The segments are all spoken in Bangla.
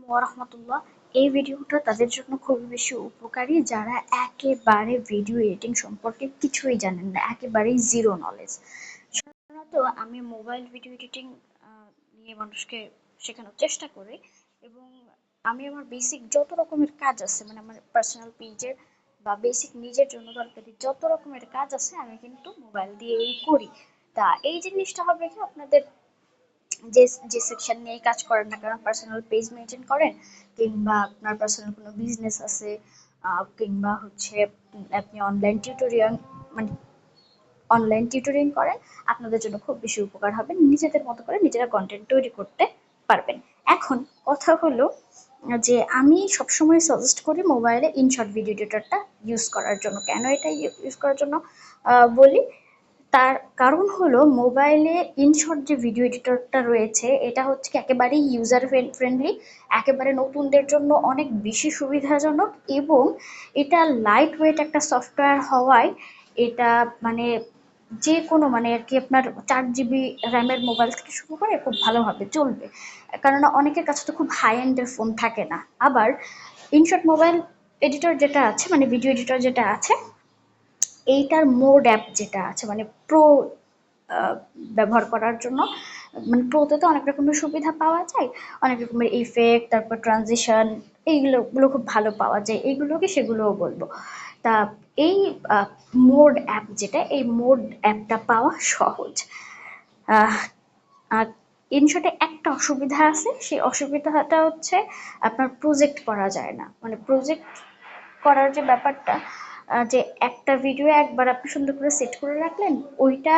ওয়া রাহমাতুল্লাহ। এই ভিডিওটা তাদের জন্য খুবই বেশি উপকারী যারা একেবারে ভিডিও এডিটিং সম্পর্কে কিছুই জানেন না, একেবারেই জিরো নলেজ। সাধারণত আমি মোবাইল ভিডিও এডিটিং নিয়ে মানুষকে শেখানোর চেষ্টা করি, এবং আমি আমার বেসিক যত রকমের কাজ আছে, মানে আমার পার্সোনাল পেজের বা বেসিক নিজের জন্য দরকারি যত রকমের কাজ আছে আমি কিন্তু মোবাইল দিয়েই করি। তা এই জিনিসটা হবে কি, আপনাদের যে যে সেকশন নিয়ে কাজ করেন না কারণ, পার্সোনাল পেজ মেনটেন করেন কিংবা আপনার পার্সোনাল কোনো বিজনেস আছে, কিংবা হচ্ছে আপনি অনলাইন টিউটোরিয়াল করেন, আপনাদের জন্য খুব বেশি উপকার হবে। নিজেদের মতো করে নিজেরা কন্টেন্ট তৈরি করতে পারবেন। এখন কথা হলো যে আমি সবসময় সাজেস্ট করি মোবাইলে ইনশর্ট ভিডিও এডিটরটা ইউজ করার জন্য। কেন এটা ইউজ করার জন্য বলি, তার কারণ হলো মোবাইলে ইনশর্ট যে ভিডিও এডিটরটা রয়েছে এটা হচ্ছে কি একেবারেই ইউজার ফ্রেন্ডলি, একেবারে নতুনদের জন্য অনেক বেশি সুবিধাজনক, এবং এটা লাইট ওয়েট একটা সফটওয়্যার হওয়ায় এটা মানে যে কোনো মানে আর কি আপনার 4 GB র্যামের মোবাইল থেকে শুরু করে খুব ভালোভাবে চলবে। কেননা অনেকের কাছে তো খুব হাই এন্ডের ফোন থাকে না। আবার ইনশর্ট মোবাইল এডিটর যেটা আছে, মানে ভিডিও এডিটর যেটা আছে, এইটার মোড অ্যাপ যেটা আছে মানে প্রো ব্যবহার করার জন্য, মানে প্রোতে তো অনেক রকমের সুবিধা পাওয়া যায়, অনেক রকমের ইফেক্ট, তারপর ট্রানজিশন, এইগুলো খুব ভালো পাওয়া যায়, এইগুলোকে সেগুলোও বলবো। তা এই মোড অ্যাপ যেটা, এই মোড অ্যাপটা পাওয়া সহজ। আহ, আর ইনশটে একটা অসুবিধা আছে, সেই অসুবিধাটা হচ্ছে আপনার প্রজেক্ট করা যায় না। মানে প্রজেক্ট করার যে ব্যাপারটা, যে একটা ভিডিও একবার আপনি সুন্দর করে সেট করে রাখলেন, ওইটা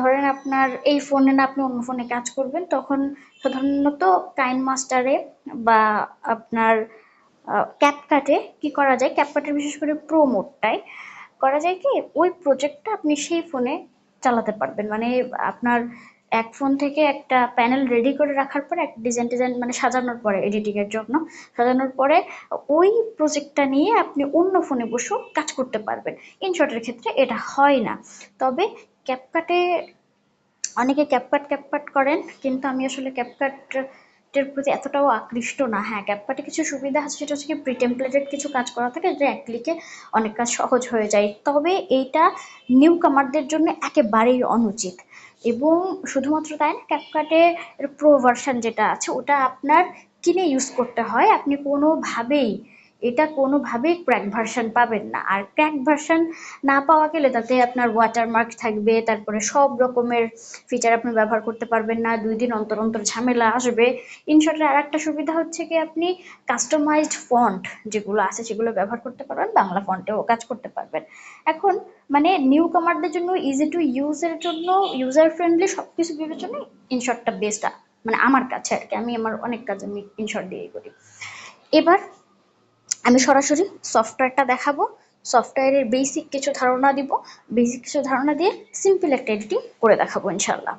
ধরেন আপনার এই ফোনে না, আপনি অন্য ফোনে কাজ করবেন, তখন সাধারণত কাইন মাস্টারে বা আপনার ক্যাপকাটে কি করা যায়, ক্যাপকাটের বিশেষ করে প্রো মোডটায় করা যায় কি, ওই প্রজেক্টটা আপনি সেই ফোনে চালাতে পারবেন। মানে আপনার এক ফোন থেকে একটা প্যানেল রেডি করে রাখার পরে, একটা ডিজাইন টিজাইন মানে সাজানোর পরে, এডিটিং এর জন্য সাজানোর পরে ওই প্রজেক্টটা নিয়ে আপনি অন্য ফোনে বসেও কাজ করতে পারবেন। ইনশর্টের ক্ষেত্রে এটা হয় না। তবে ক্যাপকাটে অনেকে ক্যাপকাট ক্যাপকাট করেন, কিন্তু আমি আসলে ক্যাপকাটের প্রতি এতটাও আকৃষ্ট না। হ্যাঁ, ক্যাপকাটে কিছু সুবিধা আছে, সেটা হচ্ছে কি প্রি টেমপ্লেটেড কিছু কাজ করা থাকে, যে এক ক্লিকে অনেক কাজ সহজ হয়ে যায়। তবে এইটা নিউ কামারদের জন্য একেবারেই অনুচিত। এবং শুধুমাত্র তাই না, ক্যাপকাটে প্রো ভার্সন যেটা আছে ওটা আপনার কিনে ইউজ করতে হয়। আপনি কোনোভাবেই ক্র্যাক ভার্সন পাবেন না। আর ক্র্যাক ভার্সন না পাওয়া গেলে তাতে আপনার ওয়াটারমার্ক থাকবে, তারপরে সব রকমের ফিচার আপনি ব্যবহার করতে পারবেন না, 2 দিন অন্তর অন্তর ঝামেলা আসবে। ইনশর্টের আর একটা সুবিধা হচ্ছে কি, আপনি কাস্টমাইজড ফন্ট যেগুলো আছে সেগুলো ব্যবহার করতে পারবেন, বাংলা ফন্টেও কাজ করতে পারবেন। এখন মানে নিউ কামারদের জন্য, ইজি টু ইউজের জন্য, ইউজার ফ্রেন্ডলি সবকিছু বিবেচনায় ইনশর্টটা বেস্ট, মানে আমার কাছে আর কি। আমি আমার অনেক কাজ আমি ইনশর্ট দিয়েই করি। এবার আমি সরাসরি সফটওয়্যারটা দেখাবো, সফটওয়্যারের বেসিক কিছু ধারণা দিব, বেসিক কিছু ধারণা দিয়ে সিম্পল একটা এডিটিং করে দেখাবো ইনশাল্লাহ।